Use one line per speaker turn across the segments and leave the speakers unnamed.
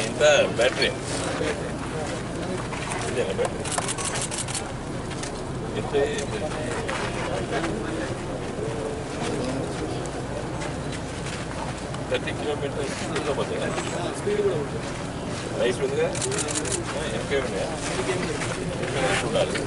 ఇంత బ్యాటరీ ఇదేనా బ్యాటరీ ఎంత 30 కిలోమీటర్స్ పోతాయి స్పీడ్ కూడా ఉంటుంది రైస్ ఉందిగా ఎంకే ఉన్నాయా చూడాలి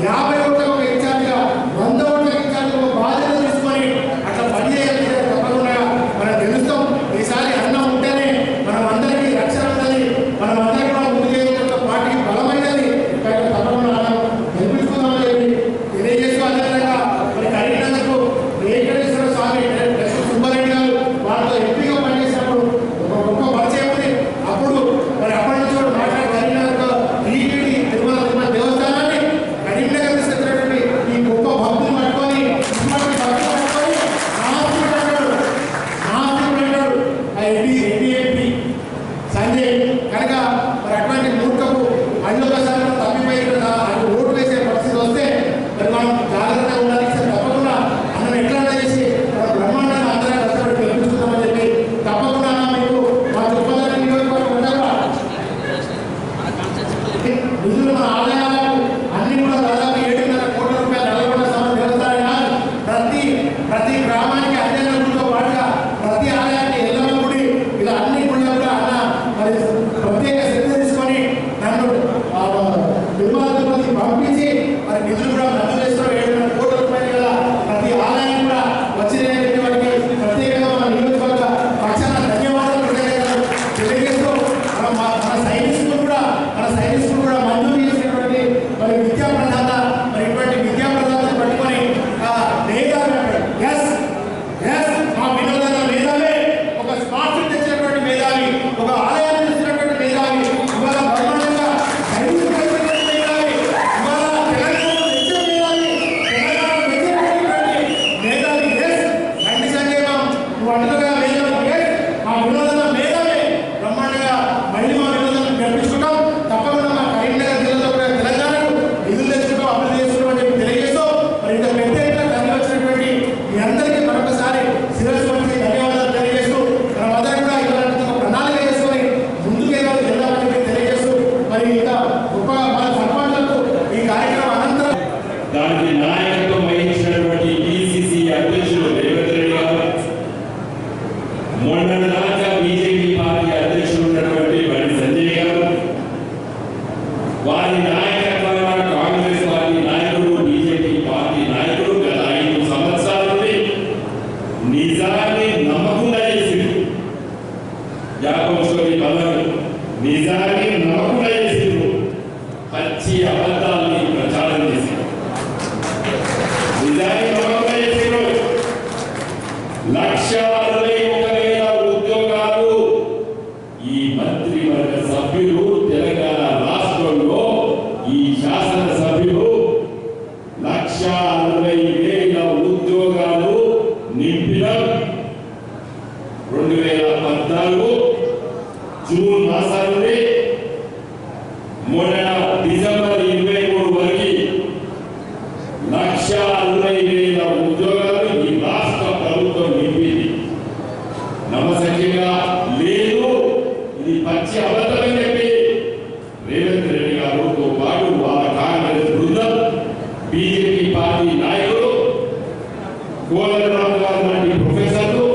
ఒక 50 ఓట్లకు ఒక ఇన్ఛార్జిగా 100 ఓట్లకు ఇన్ఛార్జిగా ఒక బాధ్యత కోదండరామ్ గారు లాంటి ప్రొఫెసర్లు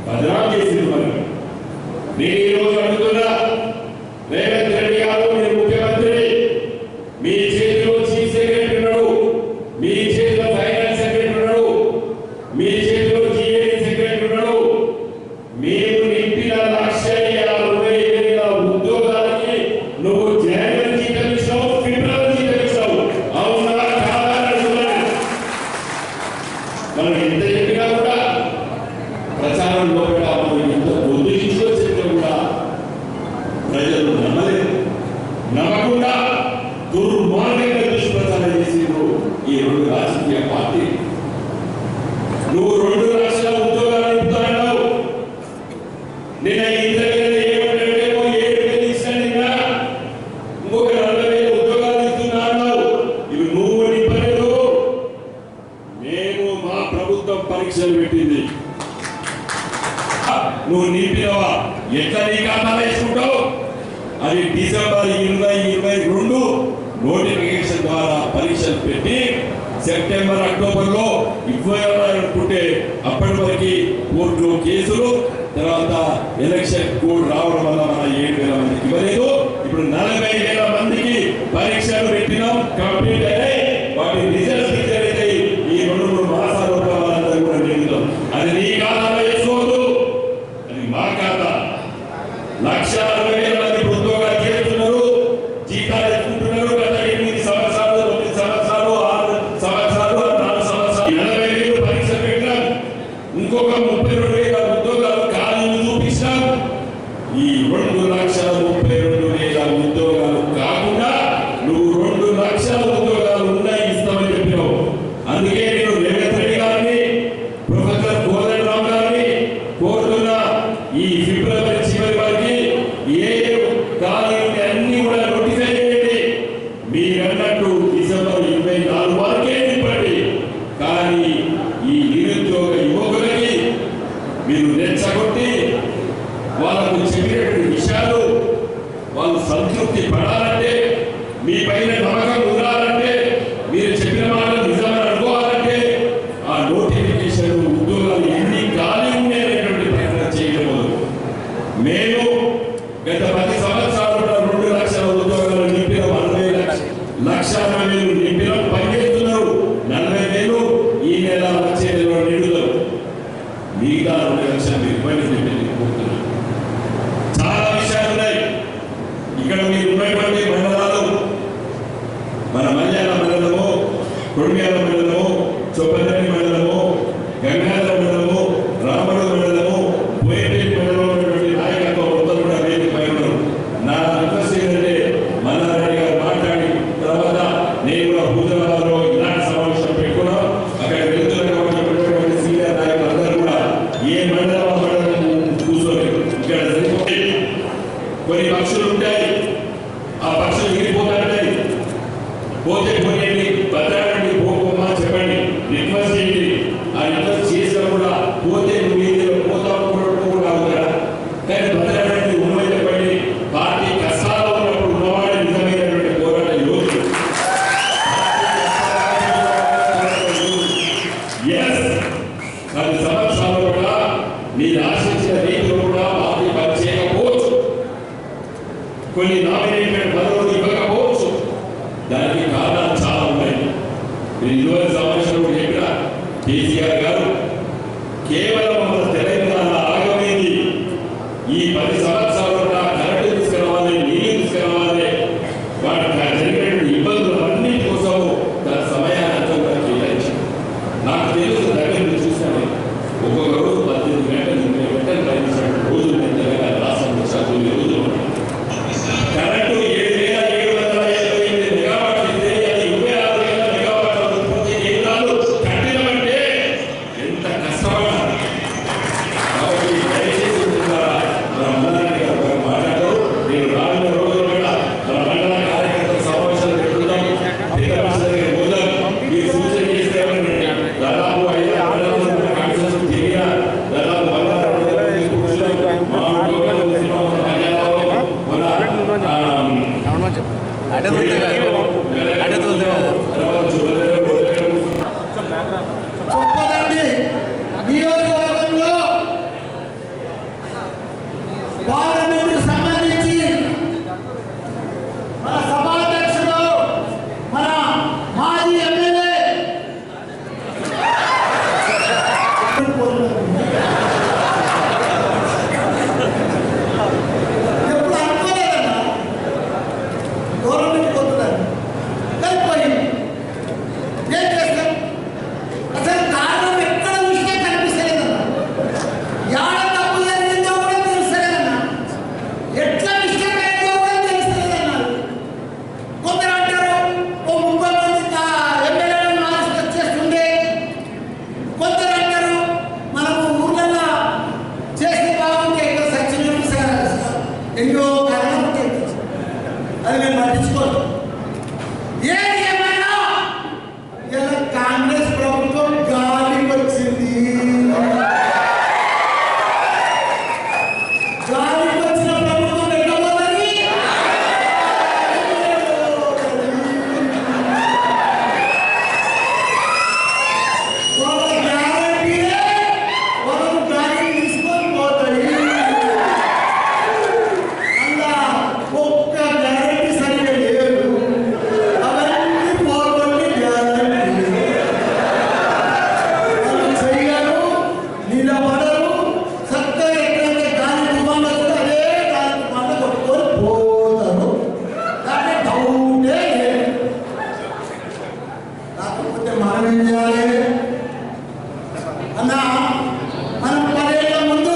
బదనాం చేసింది. మరి నేను ఈరోజు అడుగుతున్నా, రేవంత్ రెడ్డి గారు మీరు ముఖ్యమంత్రి, మీ చేతిలో చీఫ్ సెక్రటరీ ఉన్నాడు, మీ చేతిలో ఫైనాన్స్ సెక్రటరీ ఉన్నాడు, మీ చేతిలో జిఏడి సెక్రటరీ ఉన్నాడు. మేము నింపిన 1,60,60,000 ఉద్యోగాలకి నువ్వు జనవరి జీతం ఇస్తావు, ఫిబ్రవరి జీతం ఇస్తావు. అవునా కాదా? మనం ఎంత చెప్పినా కూడా ప్రచారంలో ఎంత బుద్ధిలో చెప్పినా కూడా ప్రజలు నమ్మలేదు. నమ్మకుండా దుర్మార్గంగా దుష్ప్రచారం చేసిండ్రు ఈ 2 రాజకీయ పార్టీ. నువ్వు 2 లక్షల ఉద్యోగాలు ఇస్తున్నావు. నిన్న ఇంతకంటే ఏమంటాడేమో 7,000 ఇస్తాను, నిన్న ఇంకొక 40,000 ఉద్యోగాలు ఇస్తున్నాను. ఇవి నువ్వు నింపలేదు, మేము మా ప్రభుత్వం పరీక్షలు పెట్టింది. నువ్వు నింపినవా? ఎట్లా నీ ఖాతాలో వేసుకుంటావు? అది డిసెంబర్ 2022 నోటిఫికేషన్ ద్వారా పరీక్షలు పెట్టి సెప్టెంబర్ అక్టోబర్లో ఇవ్వాలనుకుంటే అప్పటి వరకు కోర్టులో కేసులు, తర్వాత ఎలక్షన్ కోడ్ రావడం వల్ల మన 7,000 మందికి ఇవ్వలేదు. ఇప్పుడు 40,000 మందికి పరీక్షలు పెట్టినాం, కంప్లీట్ అయ్యాయి. వాటి రిజల్ట్స్ డిక్లేర్ అయ్యాయి. ఈ 2-3 మాసాల వాళ్ళందరూ కూడా నింపుతాం. అది నీ ఖాతాలో వేసుకోవద్దు, అది మా ఖాతా. 1,60,000 మంది ఉద్యోగాలు చేస్తున్నారు, జీతాలు ఎత్తుకుంటున్నారు. గత 8 సంవత్సరాలు, 9 సంవత్సరాలు, 6 సంవత్సరాలు, 4 సంవత్సరాలు 40,000 పరీక్షలు పెట్టినాం. ఇంకొక 32,000 ఉద్యోగాలు ఖాళీలు చూపించినాం. ఈ 2,32,000 ఉద్యోగాలు కాకుండా నువ్వు 2 లక్షల ఉద్యోగాలు ఉన్నాయి ఇస్తామని చెప్పినావు. అందుకే నేను రేవంత్ రెడ్డి గారిని, ప్రొఫెసర్ కోదండరామ్ గారిని కోరుతున్నా, ఈ ఫిబ్రవరి చివరి వరకు ఏ ఖాళీలు అన్ని కూడా నోటిఫై చేయండి. మీరన్నట్టు డిసెంబర్ 24 వరకే నింపండి. కానీ ఈ నిరుద్యోగ యువకులకి మీరు రెచ్చగొట్టి వాళ్ళకు చెప్పినటువంటి విషయాలు వాళ్ళు సంతృప్తి పడాలంటే, మీ పైన నమ్మకం ఉండాలంటే, మీరు చెప్పిన మాటలు నిజమని అనుకోవాలంటే ఆ నోటిఫికేషన్ ఉద్యోగాలు ఎన్ని ఖాళీ ఉండేటువంటి ప్రయత్నం చేయడం. మేము గత 10 సంవత్సరాలు 2 లక్షల ఉద్యోగాలు నింపిన 1,40,000 నింపిన పనిచేస్తున్నారు. 40,000 ఈ నెల వచ్చే నెలలో నిండుతారు. మిగతా 2 లక్షలు ఇబ్బంది పెట్టుకుంటున్నారు. చాలా విషయాలు ఉన్నాయి. ఇక్కడ మీరు ఉన్నటువంటి మండలాలు, మన మల్యాల మండలము, కొడిమ్యాల మండలము, చొప్పదండి మండలము, గంగాధర మండలము, రామడు మండలము, బోయపేట మండలంలో ఉన్నటువంటి నాయకత్వం మొత్తం కూడా వేదిక పై ఉన్నారు. నా రిక్వెస్ట్ ఏంటంటే, మల్లారెడ్డి గారు మాట్లాడి తర్వాత నేను కూడా హుజరాబాద్లో ఇలాంటి సమావేశం పెట్టుకున్నాం. అక్కడ వెళ్తున్న కాబట్టి సీనియర్ నాయకులు అందరూ కూడా ఏ మండలం కూర్చోలేదు. ఇక్కడ సరిపోయి కొన్ని పక్షులు ఉంటాయి, ఆ పక్షులు ఎగిరిపోతాయి. పోతే పోయండి, భద్రాడండి, పోకోమా చెప్పండి, రిక్వెస్ట్ చేయండి. ఆ రిక్వెస్ట్ చేసినా కూడా పోతే నువ్వు ఏదో పోతావు కూడా అవుతారా? కానీ భద్రాడండి, ఉన్నది చెప్పండి. పార్టీ కష్టాల్లో ఉన్నప్పుడు ఉన్నవాడే నిజమైనటువంటి పోరాట యోధుడు. సంవత్సరాలు కూడా మీరు ఆశించిన రీతిలో కూడా పార్టీ పని చేయకపోవచ్చు, కొన్ని నామినేటెడ్ పదవులు ఇవ్వకపోవచ్చు. దానికి కారణాలు చాలా ఉన్నాయి. మీరు ఇదివరకు సంవత్సరంలో చెప్పిన కేసీఆర్ గారు కేవలం మన తెలంగాణ ఆగమైంది. ఈ 10 సంవత్సరాలు కరెంటు తీసుకురావాలి, నీళ్లు తీసుకురావాలి, వాటి జరిగినటువంటి ఇబ్బందులు అన్నింటి కోసము తన సమయాన్ని అంతా కూడా కేటాయించారు. నాకు తెలుసు, దగ్గర నుంచి చూశాను. ఒక్కొక్క రోజు 18 గంటలు 20 గంటలు ప్రయత్నించిన రోజులు తెలంగాణ రాష్ట్రంలో 9 రోజులు కరెంటు 7,758 మెగావాట్లు ఇస్తే అది 26,000 మెగావాట్ల ఉత్పత్తి కేంద్రాలు కట్టినమంటే ఎంత కష్టపడాలి. కాబట్టి దయచేసి మన మల్లారెడ్డి గారు మాట్లాడారు. నేను రానున్న రోజులు కూడా మన మండల కార్యకర్తల సమావేశాలు పెట్టుకుంటాం. మీరు సూచన చేస్తే దాదాపు 5 మండలాలు కాన్ఫరెన్స్ తిరిగిన దాదాపు 16 కూర్చున్నాం. మా
అడే చొప్పదండి నియోజకవర్గంలో పార్లమెంటుకు సంబంధించి మన సభాధ్యక్షుడు మన మాజీ ఎమ్మెల్యే ఎప్పుడు అనుకోలేదన్నా గవర్నమెంట్ పోతున్నారు కలిపోయింది. ఏం చేస్తాం? అసలు కారణం ఎక్కడ చూసినా కనిపిస్తలేదన్నా. యాడ తప్పు జరిగిందో కూడా తెలుస్తలేదన్నా. ఎట్లా మిస్టేక్ అయిందో కూడా తెలుస్తలేదన్నారు. కొందరు అంటారు ఓ 30 మంది ఎమ్మెల్యేలను మార్చి వచ్చేస్తుండే. కొందరు అంటారు మనము ఊర్లలో చేస్తే బాగుంటే ఎక్కువ సచివులు ఎన్నో కారణం ఉంటాయి. అది నేను పట్టించుకోను. ఏది ఏమైనా ఇలా కాంగ్రెస్ ప్రభుత్వం గాలికి వచ్చింది. గాలికి వచ్చిన ప్రభుత్వం ఎట్లా పోతుంది? వాళ్ళ గ్యారంటీలే వాళ్ళకు గాలిని తీసుకొని పోతాయి. అలా ఒక్క గ్యారంటీ సరిగ్గా లేదు. అవన్నీ పోగొట్టి గ్యారంటీ వాళ్ళు చెయ్యరు, నిలబడరు. చక్కగా ఎక్కడైతే గాలి తుఫాను వస్తుందో అదే గాలి తుఫాను కొట్టుకొని పోతారు. దాంట్లో డౌటే లేదు. కాకపోతే మనం ఏం చేయాలి అన్నా? మనం 10 ఏళ్ల ముందు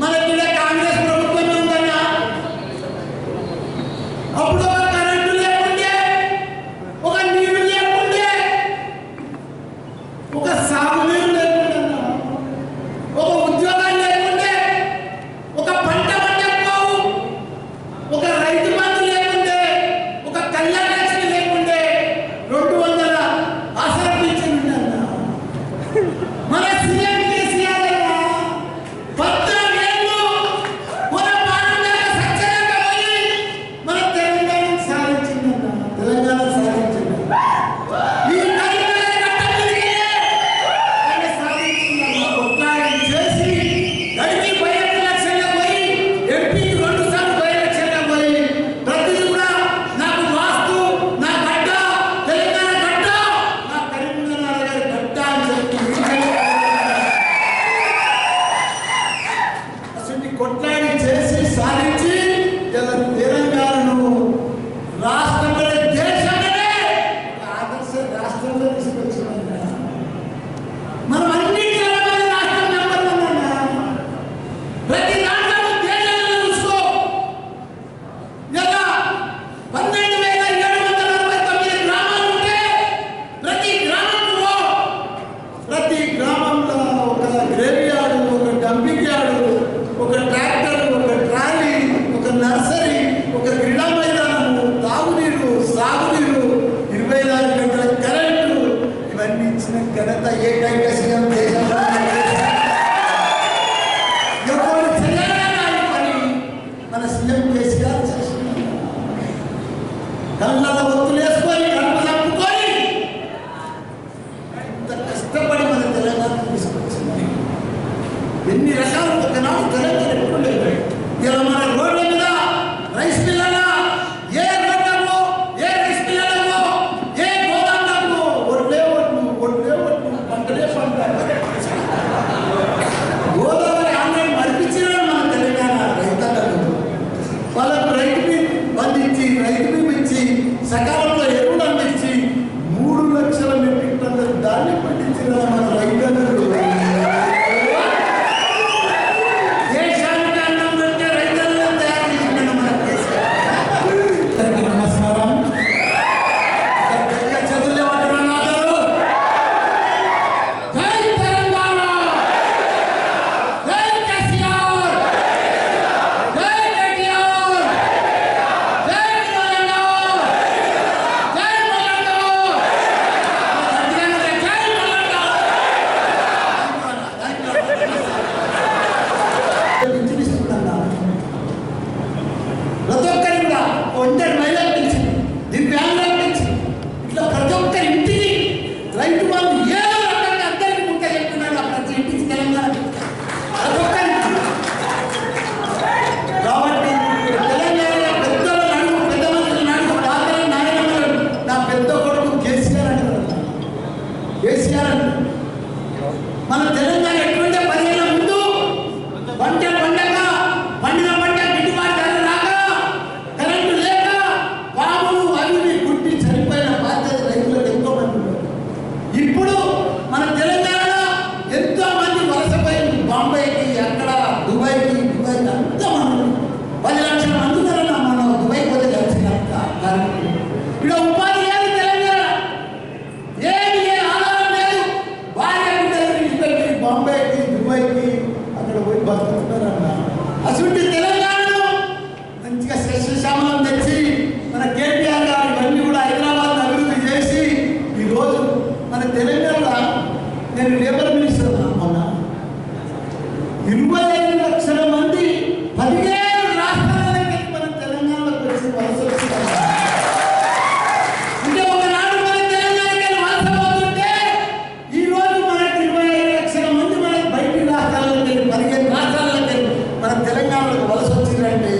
మనకి కాంగ్రెస్ ప్రభుత్వం ఉందన్నా. అప్పుడు ఒక కరెంటు లేకుండే, ఒక నీళ్లు లేకుండే, ఒక సాగునీరు లేకుండే, ఒక ఉద్యోగాలు లేకుండే, ఒక పంట పండకపోవు, ఒక రైతు బంధు లేకుండే, ఒక కళ్యాణ లక్ష్మి లేకుండే, 200 ఆసరా పింఛన్ ఉందన్నా. మన సీఎం కేసీఆర్ అన్నా 14 ఏళ్ళు మన పాలనగా సత్యంగా పోయి మన తెలంగాణ సాధించిందన్నా. తెలంగాణ సాధించిందన్నా. ఈ కరీంనగర్ కట్టబడితే ఆయన సాధించిందన్నా. కొట్లాడి చేసి గడికి 5 లక్షల్లో పోయి ఎంపీకి 2 సార్లు 5 లక్షల్లో పోయి ప్రతిదీ కూడా నాకు వాస్తు, నా గడ్డ, తెలంగాణ గడ్డ, నా కరీంనగర్ గారి గడ్డ అని చెప్పి అసలు కొట్లాడి చేసి సాధించి ఇలా తెలంగాణను రాష్ట్రంలో దేశంలోనే ఒక ఆదర్శ రాష్ట్రంలో తీసుకొచ్చిందన్నా. మనం అన్నింటిలో రాష్ట్రం నెంబర్ 1 అన్నా. ప్రతి దాంట్లో దేశంలో చూసుకో. ఇలా 12,749 గ్రామాలు ఉంటే ప్రతి గ్రామంలో ఒక గ్రేవ్ యార్డు, ఒక డంపింగ్ యార్డు, ఒక ట్రాక్టర్, ఒక ట్రాలీ, ఒక నర్సరీ, ఒక క్రీడా మైదానము, తాగునీరు, సాగునీరు, 24 గంటల కరెంటు, ఇవన్నీ ఇచ్చిన ఘనత ఏకైక సీఎం దేశంలో ఎవరు చేయలేని పని మన సీఎం కేసీఆర్ చేస్తున్నారు. కళ్ళ ఒత్తులు వేసుకొని కడుపు చంపుకొని ఇంత కష్టపడి మన తెలంగాణ తీసుకొచ్చింది. ఎన్ని రకాలు ఒకనాడు తెలంగాణ ఎప్పుడు లేదు. ఇలా మన రోడ్ల మీద రైస్ మిల్లల ఏ రోడ్లకు, ఏ రైస్ మిల్లలకు, ఏ గోదాములకు ఒడ్లే ఒడ్లు పంటలే పంట. గోదావరి ఆంధ్రాన్ని మరిపించిన మన తెలంగాణ రైతాంగం. వాళ్ళకు రైతు బంధించి, రైతు ఇచ్చి, సకాలంలో ఎరువులు అందించి 3 లక్షల మెట్రిక్ టన్నుల దాన్ని పండించిన మన రైతాంగం. దేశానికి అన్నం పెట్టే రైతులను తయారు చేసిన మన కేసీఆర్. నమస్కారం. చదువులే పట్టుకున్నారు. జై కేసీఆర్ అని. మన తెలంగాణ ఎటువంటి 10 ఏళ్ల ముందు పంట పండగ పండిన పంట గిట్టుబాటు ధర రాక కరెంటు లేక పాములు అవి కుట్టి చనిపోయిన బాధ్యత రైతులకు ఎంతో మంది ఉన్నారు. ఇప్పుడు మన తెలంగాణలో ఎంతో మంది వలసపోయి బాంబేకి అక్కడ దుబాయ్కి అంతా మనం 10 లక్షల మంది ఉన్నారు. మనం దుబాయ్ పోతే కలిసినంత ఇక్కడ ఉపాధి లేదు. తెలంగాణ ఏమి ఆధారం లేదు. భార్య బిడ్డలు బాంబేకి దుబాయ్కి అక్కడ పోయి బతుకుతున్నారన్న. అసలు తెలంగాణలో మంచిగా శస్యశ్యామలం తెచ్చి మన కేటీఆర్ గారు ఇవన్నీ కూడా హైదరాబాద్ అభివృద్ధి చేసి ఈరోజు మన తెలంగాణ నేను లేబర్ మినిస్టర్ మొన్న 25 లక్షల మంది 17 రాష్ట్రాలకి మన తెలంగాణలోకి వచ్చి వలస వస్తున్నారు. అంటే ఒకనాడు మన తెలంగాణకి వలస పోతుంటే ఈరోజు మనకి 25 లక్షల మంది మనకి బయటి రాష్ట్రాలకి 15 రాష్ట్రాలకి మన తెలంగాణలోకి వలస వచ్చిందంటే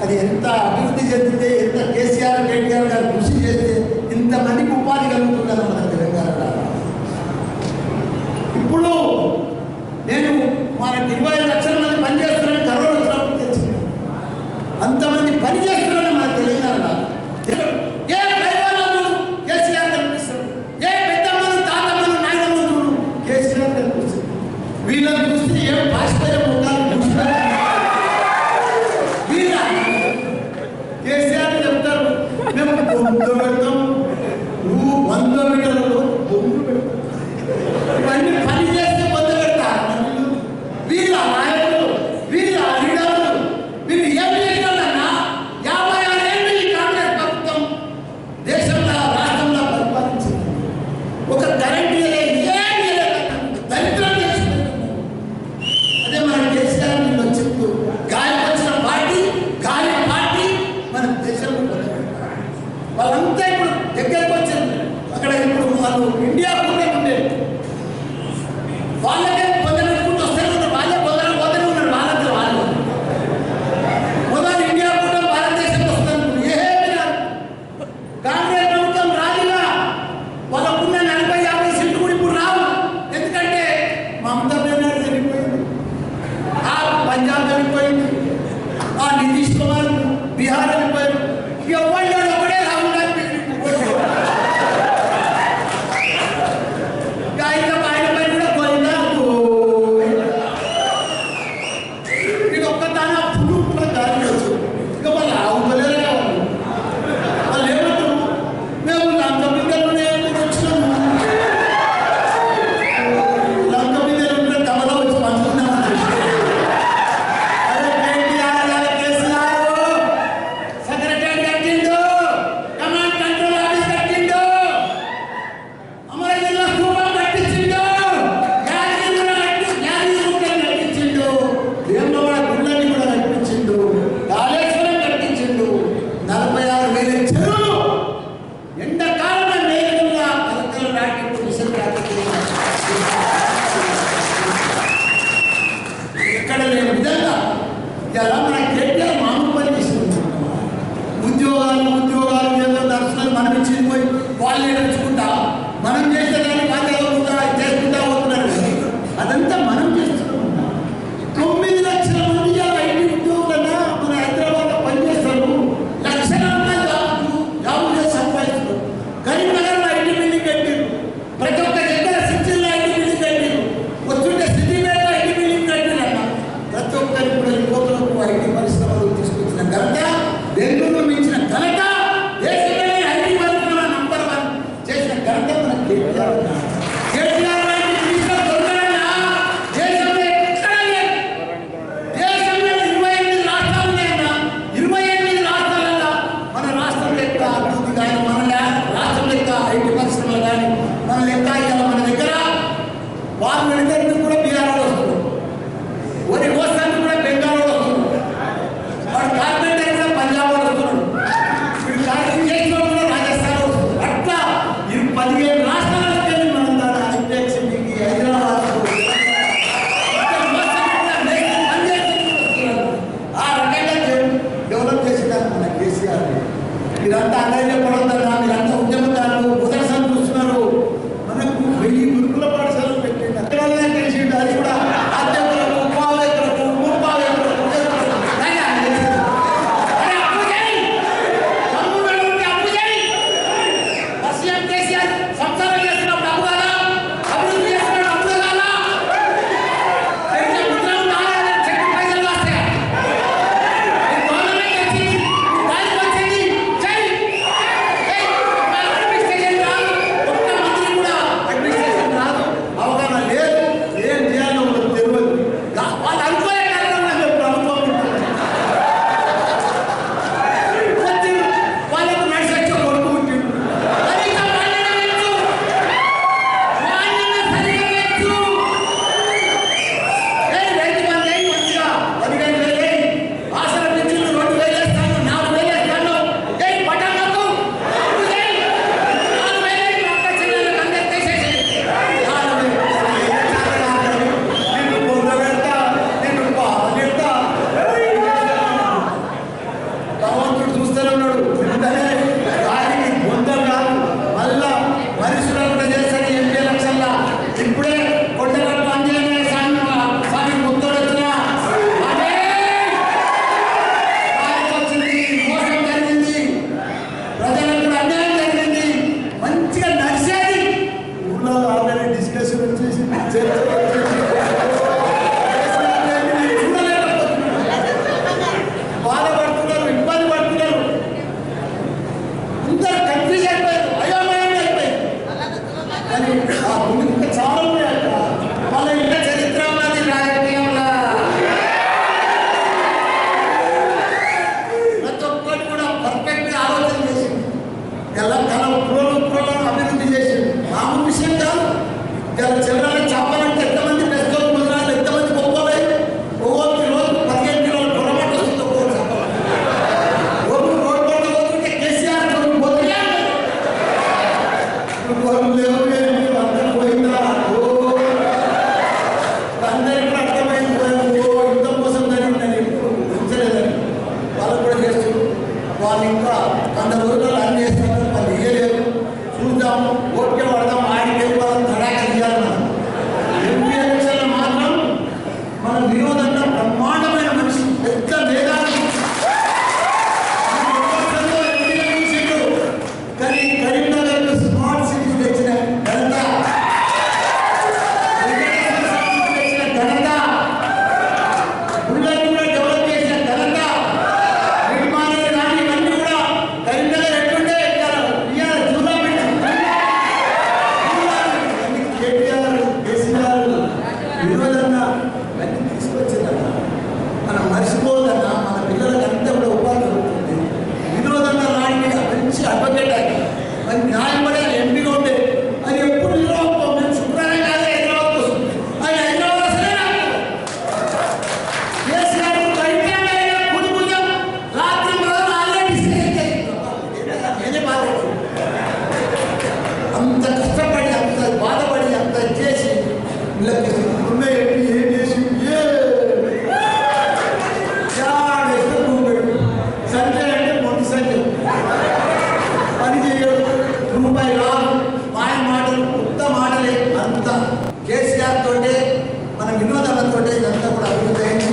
అది ఎంత అభివృద్ధి చెందితే, ఎంత కేసీఆర్ కేటీఆర్ గారు కృషి చేస్తే ఇంతమందికి ఉపాధి కలుగుతున్నారు మన తెలంగాణలో. ఇప్పుడు నేను మనకి 25 లక్షల మంది పనిచేస్తున్నారని కరోనా వచ్చినప్పుడు తెలిసింది. అంతమంది పనిచేస్తున్నారని మన తెలంగాణలో ఏ దైవాలను కేసీఆర్ కనిపిస్తారు, ఏ పెద్దమ్మను తాతమ్మను నాయనమ్మను కేసీఆర్ కనిపిస్తారు. వీళ్ళని చూస్తే ఏం భాషపైన ఉండాలి వీళ్ళ కేసీఆర్ చెప్తారు మేము బొమ్మ పెడతాం, నువ్వు 100 మీటర్లలో బొమ్మ పెడతావు. ఇవన్నీ పని చేస్తే పొంద పెడతారు వీళ్ళ నాయకులు, వీళ్ళ లీడర్లు. వీళ్ళు ఏమి చేయాలన్నా 56 ఏళ్ళు ఈ కాంగ్రెస్ ప్రభుత్వం దేశంలో రాష్ట్రంలో పరిపాలించింది. ఒక కరెంట్ ఏమి దరిద్రం చేసిపోతున్నారు. అదే మన కేసీఆర్ వీళ్ళు వచ్చింది గాలి వచ్చిన పార్టీ మన దేశంలో వాళ్ళంతా ఇప్పుడు దగ్గరకు వచ్చింది. అక్కడ ఇప్పుడు వాళ్ళు ఇండియా కూడా ఉండేది వాళ్ళకే పొందనుకుంటూ వస్తారు. వాళ్ళే పోతూనే ఉన్నారు. వాళ్ళంతా వాళ్ళు మొదలు ఇండియా కూడా భారతదేశంలో వస్తారు. ఏమీ రాదు. కాంగ్రెస్ ప్రభుత్వం రాజుగా వాళ్ళకున్న 40-50 సీట్లు కూడా ఇప్పుడు రావు. ఎందుకంటే మమతా బెనర్జీ వెళ్ళిపోయింది, ఆ పంజాబ్ వెళ్ళిపోయింది, ఆ నితీష్ కుమార్ బీహార్ వెళ్ళిపోయారు. ఎవరు ఒకడే రాహుల్ గాంధీ ఎక్కడ లేని విధంగా ఇలా మన కేటీఆర్ మామూలు పని చేసుకుంటున్నాం. ఉద్యోగాలు ఏదో నడుస్తున్నాయి. మనం ఇచ్చింది పోయి వాళ్ళే నడుచుకుంటా మనం చేసేదాన్ని వాళ్ళే చేసుకుంటా పోతున్నారు. అదంతా మనం చేస్తున్నాం. 9 లక్షల మంది ఐటీ ఉద్యోగులన్నా మన హైదరాబాద్లో పనిచేస్తారు. లక్షల జాబులు చేసి సంపాదిస్తున్నారు. కరీంనగర్లో ఐటీ బిల్డింగ్ కట్టారు. ప్రతి ఒక్క దగ్గర సిటీలో ఐటీ బిల్డింగ్ కట్టారు. వస్తుంటే సిటీ మీద ఐటీ బిల్డింగ్ కట్టారన్న ప్రతి ఒక్కరికి కూడా యువకులకు ఐటీ పరిశ్రమలు తీసుకొచ్చిన ఘనత, బెంగళూరు మించిన ఘనత, దేశంలోనే ఐటీ పరిశ్రమ నంబర్ 1 చేసిన ఘనత మన కేటీఆర్. కేటీఆర్ దేశంలో ఎక్కడ లేదు. దేశంలో 28 రాష్ట్రాలు లేనా 28 రాష్ట్రాలలో మన రాష్ట్రం లెక్క అభివృద్ధి కానీ, మన రాష్ట్రం లెక్క ఐటీ పరిశ్రమలు కానీ, మన లెక్క ఇవాళ మన దగ్గర వారు వెళ్తే కూడా బీహార్ వస్తున్నారు. వరి కోస్తానికి కూడా బెంగాల్ వస్తున్నారు. వాడు కార్పెంటర్ కూడా పంజాబ్ వస్తున్నారు. ఇప్పుడు కార్పెంటర్ చేసిన కూడా రాజస్థాన్ వస్తున్నారు. అట్లా 15 రాష్ట్రాలకు వెళ్ళి మనం దాని హైటెక్ సిటీకి హైదరాబాద్ ఆ రకంగా డెవలప్ చేసేదాన్ని మన కేసీఆర్. మీరంతా అధైర్యపడొద్దన్నా, మీరంతా ఉద్యమకారులు ఉదరసం చూస్తున్నారు. మనకు 1000 ఇప్పుడే కొండగట్టు ఆంజనేయ స్వామి ముత్తోడు వచ్చిన వచ్చింది, మోసం జరిగింది, ప్రజలకు అన్యాయం జరిగింది, మంచిగా నడిచేది. ఊళ్ళో ఆల్రెడీ డిస్కషన్ వచ్చేసి బాధపడుతున్నారు, ఇబ్బంది పడుతున్నారు, అందరూ కన్ఫ్యూజ్ అయిపోయారు, అయోమయం అయిపోయారు. కానీ ఆ ముందు ఇంకా చాలా ఉన్నాయి అక్కడ. వాళ్ళ ఇంకా చరిత్ర ఉన్నది రాజకీయంలో. ప్రతి ఒక్కటి కూడా పర్ఫెక్ట్గా ఆలోచన చేసింది. ఎలా తన పురోలను అభివృద్ధి చేసింది. మామూలు విషయం కాదు. ఇలా చిల్లర చెప్పాలంటే ఎంతమంది పెద్దలు ముద్రాలు, ఎంతమంది గొప్పలై ఒక్కొక్కటి రోజు 15 కిలోల పొరపాటు వస్తుంది. ఒక్కొక్కటి చెప్పాలి రోడ్డు పోతుంటే కేసీఆర్ అందరూ పోయిందా? అందరికీ కూడా అర్థమైంది. యుద్ధం కోసం జరిగిందని ఉంచలేదని వాళ్ళు కూడా చేస్తారు. వాళ్ళు ఇంకా 100 రోజులు అన్ని చేస్తారు. వాళ్ళు ఇయ్యలేరు. చూద్దాం, ఓకే పడదాం, ఆడికి వెళ్ళిపోదాం, తడాక ఇయ్యాలి. మనం ఎంపీ ఎలక్షన్లో మాత్రం మన వినోదంగా బ్రహ్మాండమైన మనిషి, పెద్ద మేధావి. కానీ కరీంనగర్ స్మార్ట్ సిటీ తెచ్చిన ఘనత, తెచ్చిన ఘనత, ఊళ్ళని కూడా డెవలప్ చేసిన ఘనత, నిర్మాణాలు కానీ ఇవన్నీ కూడా కరీంనగర్ ఎట్లుంటే ఇవాళ జూలా పెట్టి కేటీఆర్, కేసీఆర్ వినోదంగా అన్ని తీసుకొచ్చిందన్న. మనం మర్చిపోదన్నా, మన పిల్లలకు అంతా కూడా ఉపాధి దొరుకుతుంది. వినోదంగా రానికి మంచి అడ్వకేట్ అది, మరి న్యాయం పడే ఎంపీగా ఉండే అది ఎప్పుడు హైదరాబాద్ మేము శుక్రవారం కాదు హైదరాబాద్ వస్తుంది. అది హైదరాబాద్ వస్తే కేసీఆర్ కుడి భుజం రాత్రి మొదలు ఆల్రెడీ నేనే బాధ. అంత కష్టపడి, అంత బాధపడి, అంత చేసి వీళ్ళకి ఉన్నాయి ఏం చేసి సంజయ్ అంటే మొండి సంజయ్ పని చేయడు, రూపాయి రాదు, మాయ మాటలు, కొత్త మాటలే. అంత కేసీఆర్ తోటే మన వినోదాలతో ఇదంతా కూడా అభివృద్ధి అయింది.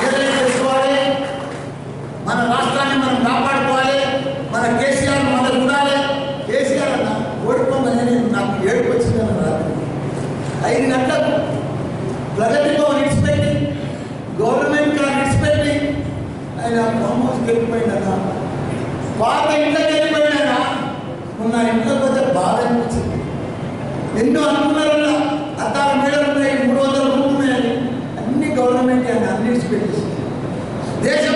ఏదైనా చేసుకోవాలి, మన రాష్ట్రాన్ని మనం కాపాడుకోవాలి, మన కేసీఆర్ మన చూడాలి. కేసీఆర్ అన్న ఓడిపోమని నాకు ఏడుపు వచ్చిందన్న రాత్రి 5 గంటలకు ప్రగతిలో విడిచిపెట్టి, గవర్నమెంట్ కార్ విడిచిపెట్టి ఆయన ఫామ్ హౌస్కి వెళ్ళిపోయినా, పాత ఇంట్లోకి వెళ్ళిపోయినా. మొన్న ఇంట్లోకి పోతే బాధ అనిపించింది. ఎన్నో అనుకున్నారన్నా, 16 మేడలు ఉన్నాయి, 300 రూములు ఉన్నాయని, అన్ని గవర్నమెంట్ ఆయన అన్ని విడిచిపెట్టేసి దేశం